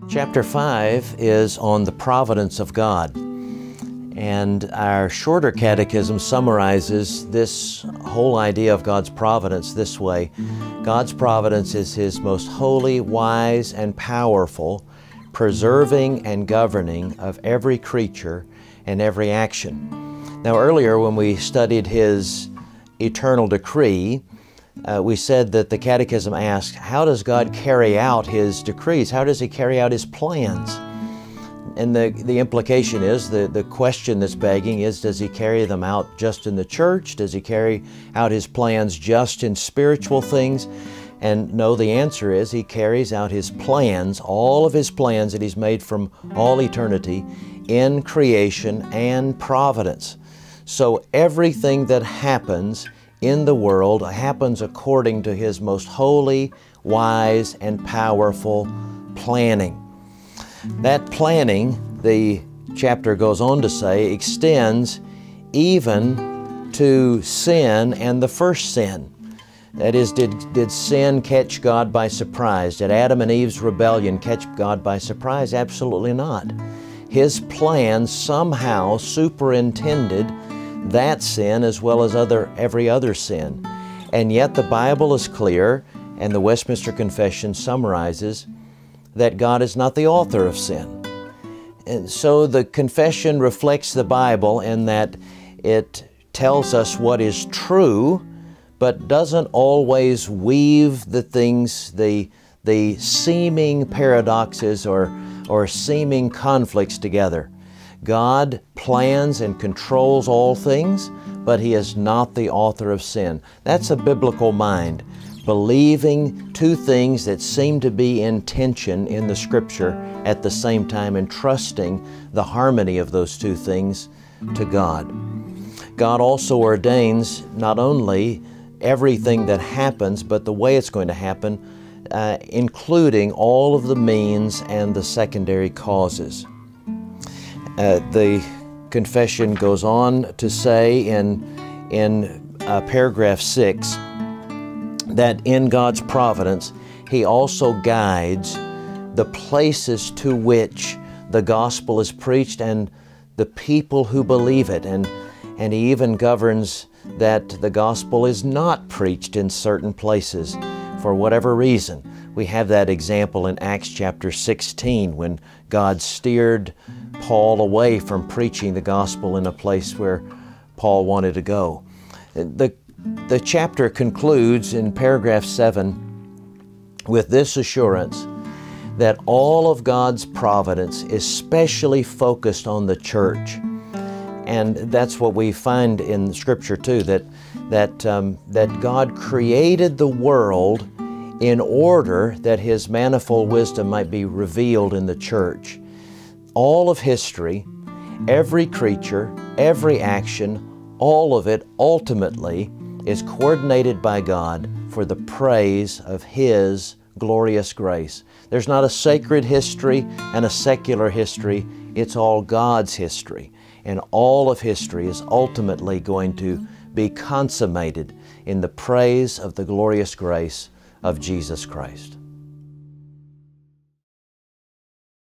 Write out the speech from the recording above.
Chapter 5 is on the providence of God. And our shorter catechism summarizes this whole idea of God's providence this way. God's providence is His most holy, wise, and powerful, preserving and governing of every creature and every action. Now earlier when we studied His eternal decree, we said that the Catechism asked, how does God carry out His decrees? How does He carry out His plans? And the implication is, the question that's begging is, does He carry them out just in the church? Does He carry out His plans just in spiritual things? And no, the answer is He carries out His plans, all of His plans that He's made from all eternity, in creation and providence. So everything that happens in the world happens according to His most holy, wise, and powerful planning. That planning, the chapter goes on to say, extends even to sin and the first sin. That is, did sin catch God by surprise? Did Adam and Eve's rebellion catch God by surprise? Absolutely not. His plan somehow superintended that sin as well as every other sin. And yet the Bible is clear, and the Westminster Confession summarizes that God is not the author of sin. And so the confession reflects the Bible in that it tells us what is true, but doesn't always weave the things, the seeming paradoxes or seeming conflicts together. God plans and controls all things, but He is not the author of sin. That's a biblical mind, believing two things that seem to be in tension in the Scripture at the same time and trusting the harmony of those two things to God. God also ordains not only everything that happens, but the way it's going to happen, including all of the means and the secondary causes. The confession goes on to say in paragraph 6 that in God's providence He also guides the places to which the gospel is preached and the people who believe it, and He even governs that the gospel is not preached in certain places for whatever reason. We have that example in Acts chapter 16 when God steered Paul away from preaching the gospel in a place where Paul wanted to go. The chapter concludes in paragraph 7 with this assurance that all of God's providence is specially focused on the church. And that's what we find in Scripture too, that God created the world in order that His manifold wisdom might be revealed in the church. All of history, every creature, every action, all of it ultimately is coordinated by God for the praise of His glorious grace. There's not a sacred history and a secular history. It's all God's history. And all of history is ultimately going to be consummated in the praise of the glorious grace of Jesus Christ.